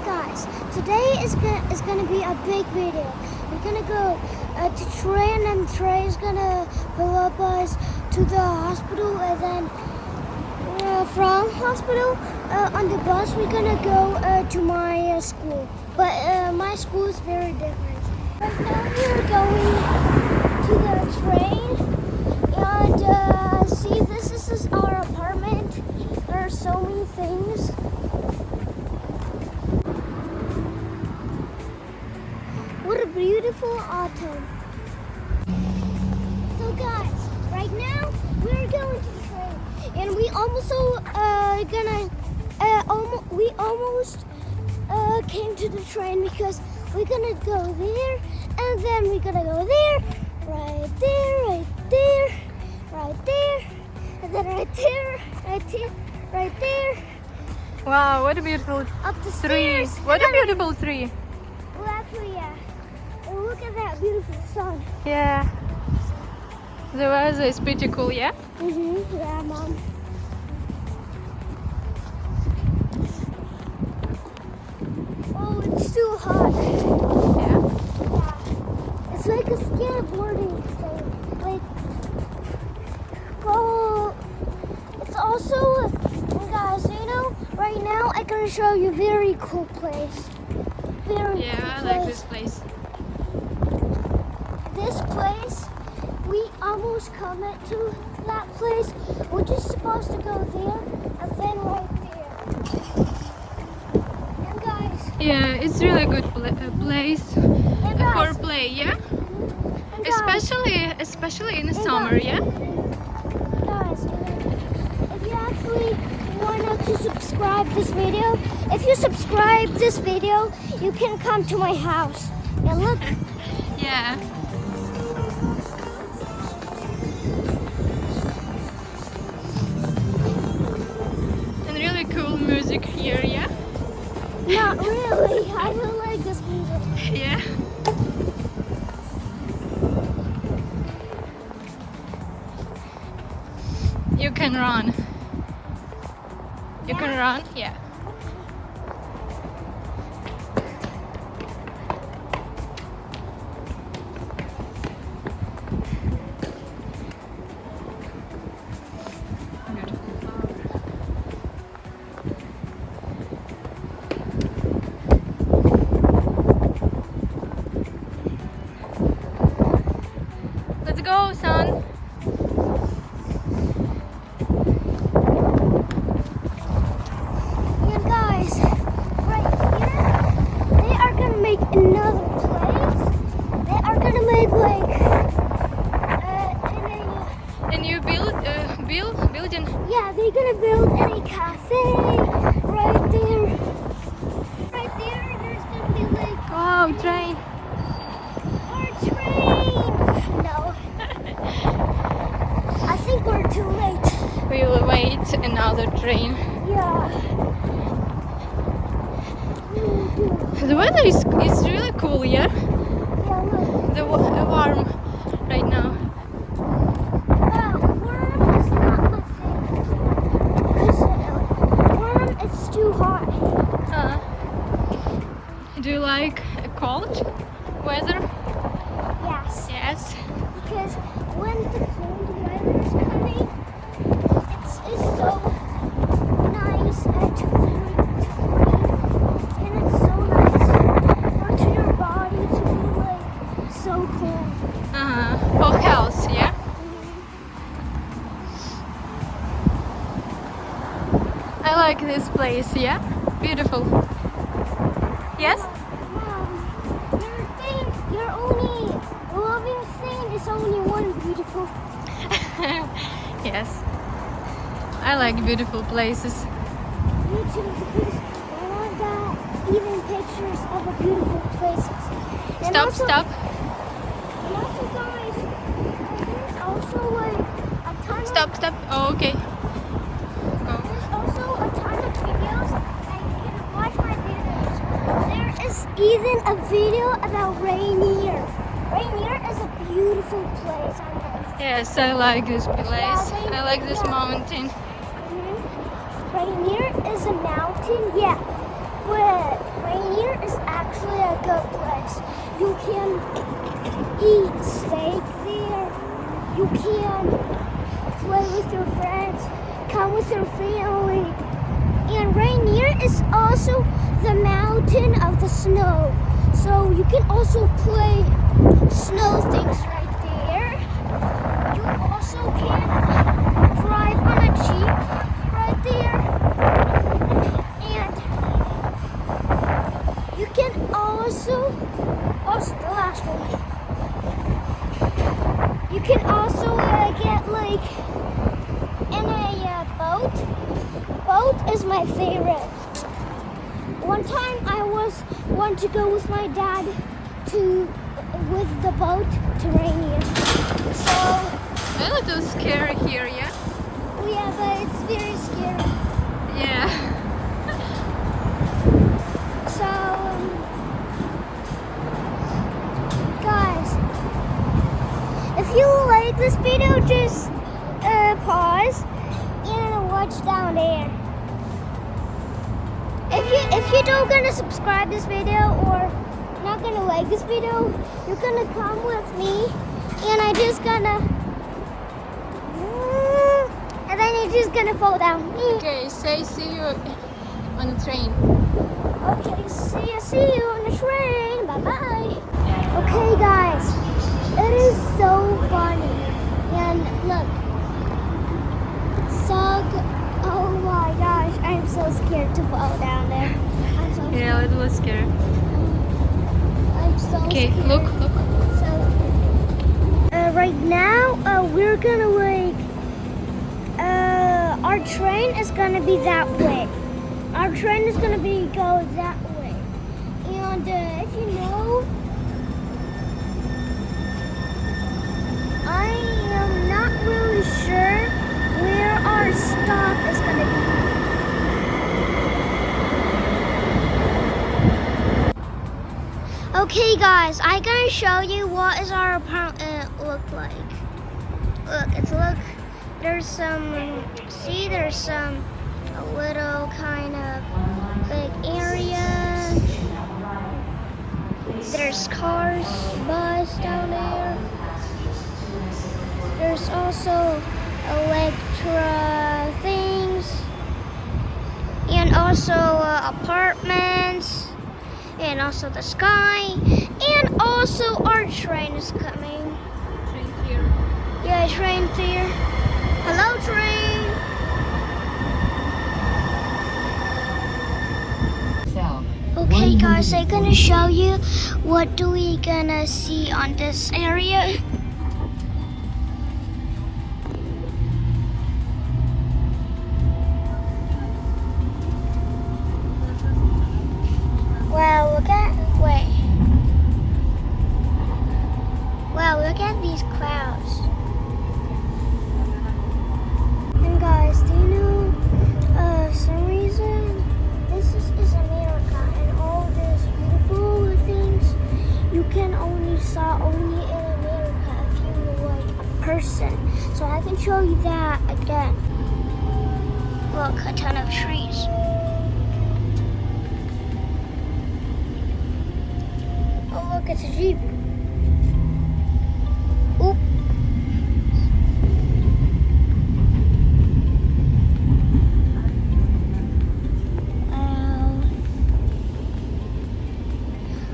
guys, today is gonna be a big video. We're gonna go to train, and Trey is gonna fill up us to the hospital, and then from hospital on the bus we're gonna go to my school. But my school is very different. Right now we're going to the train, and see, this is our apartment. There are so many things. What a beautiful autumn. So guys, right now we're going to the train, and we almost came to the train because we're gonna go there, and then we're gonna go there, right there, right there, right there, and then right there, right there, right there. Wow, what a beautiful Up the tree. stairs. What a beautiful tree. Well, actually, yeah. And look at that beautiful sun. Yeah. The weather is pretty cool, yeah? Yeah, Mom. Oh, it's too hot. Yeah. Yeah. It's like a skateboarding thing. Like, oh, it's also, guys, right now I can show you a very cool place. Very Yeah, cool I place. like this place. This place, we almost come to that place. We're just supposed to go there, and then right there. And guys, Yeah, it's really good place for play, yeah? and guys, Especially in the summer, yeah? guys, if you actually want to subscribe this video, if you subscribe this video, you can come to my house. And look, Yeah. And really cool music here, yeah? not really. I don't like this music. Yeah. You can run. You can Yeah? run, yeah. Let's go, son. And guys, right here, they are gonna make another place. They are gonna make like And you building. yeah, they're gonna build a cafe right there. Right there, there's gonna be like Wow, train. our train. No, I think we're too late. We'll wait another train. Yeah. The weather is really cool, yeah? Yeah, look. The warm right now. Worm is not my favorite. Because worm, it's too hot. Do you like a cold weather? Yes. Yes. Because when the cold weather is coming, it's so nice to breathe. And it's so nice for your body to be like so cold. For health, yeah? I like this place, yeah? Beautiful. Yes? Your only loving thing is only one beautiful. Yes. I like beautiful places. Me too, because I want that even pictures of the beautiful places. And Stop, also, stop. And also, guys, there's also like a ton Stop. Oh, okay. Go. There's also a ton of videos, and you can watch my videos. There is even a video about Rainier. Rainier is a beautiful place on earth. Yes, I like this place. I like this mountain. Rainier is a mountain, yeah. But good place. You can eat steak there. You can play with your friends, come with your family. And right near is also the mountain of the snow. So you can also play snow things right there. You also can drive on a Jeep right there. And you can also the last one. You can also get like in a boat. Boat is my favorite. One time I want to go with my dad with the boat to Rainier. So A little scary here, yeah? yeah, but it's very scary. Yeah. So guys, if you like this video, just pause and watch down there. If you don't gonna subscribe this video or not gonna like this video, you're gonna come with me, and I just gonna, and then you're just gonna fall down. Okay, say see you on the train. Okay, see you on the train. Bye bye. Okay, guys, it is so funny, and look, oh my gosh, I'm so scared to fall down there. I'm so scared. Yeah, it was scary. I'm so Okay, scared. look. So, right now, we're gonna our train is gonna be that way. Our train is gonna go that way. And if you know, I am not really sure where our stop is gonna be. Okay guys, I'm gonna show you what is our apartment look like. There's some, a little kind of big area. There's cars, bus down there. There's also electra things. And also apartments. And also the sky, and also our train is coming. Train here. Yeah, train here. Hello, train. Okay, guys, I'm gonna show you what do we gonna see on this area. Wow, look at these clouds. And guys, do you know, some reason, this is America, and all these beautiful things you can only saw only in America if you were like a person. So I can show you that again. Look, a ton of trees. Oh look, it's a Jeep. Oop.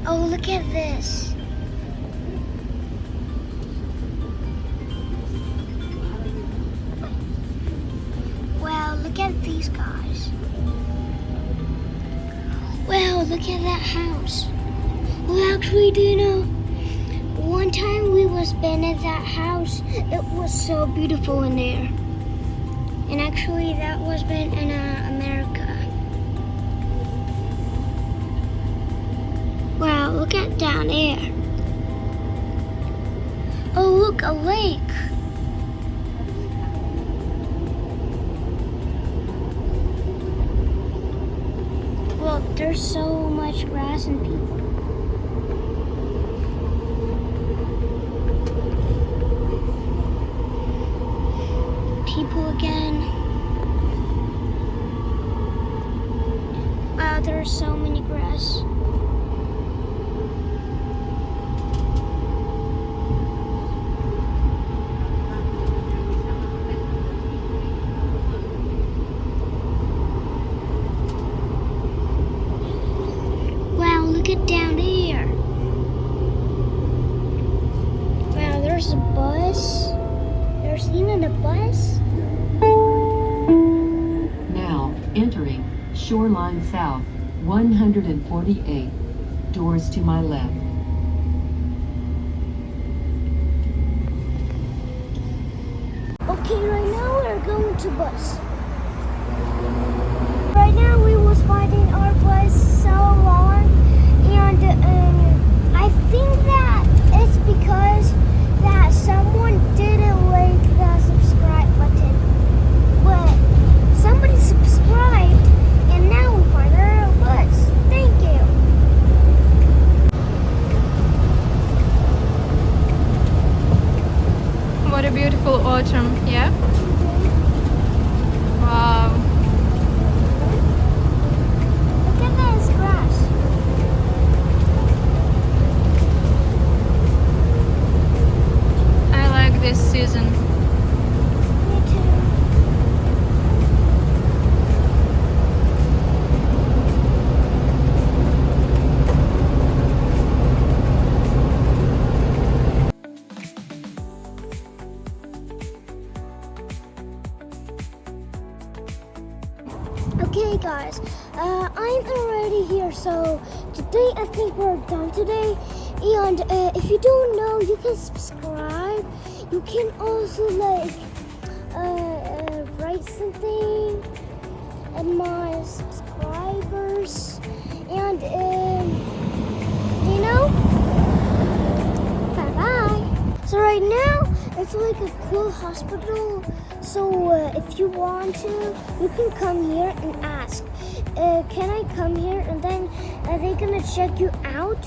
Oh, look at this. Wow, look at these guys. Wow, look at that house. Well, actually, do you know, one time we was been in that house, it was so beautiful in there. And actually, that was been in America. Wow, look at down there. Oh, look, a lake. Look, there's so much grass and people. People again. Wow, there's so many grass. look at down here. Wow, there's a bus. There's even a bus. Now, entering Shoreline South, 148. Doors to my left. Okay, right now we're going to bus. Right now we was fighting our bus so long, and I think that it's because that someone didn't like the subscribe button. But somebody subscribed, and now we find our bus. Thank you. What a beautiful autumn, yeah? Wow. Look at this grass. I like this season. Me too. Okay guys, I'm already here, so today I think we're done today, and if you don't know, you can subscribe. You can also like write something and my subscribers, and you know, bye bye. So right now it's like a cool hospital, so if you want to, you can come here and ask, can I come here, and then they're gonna check you out,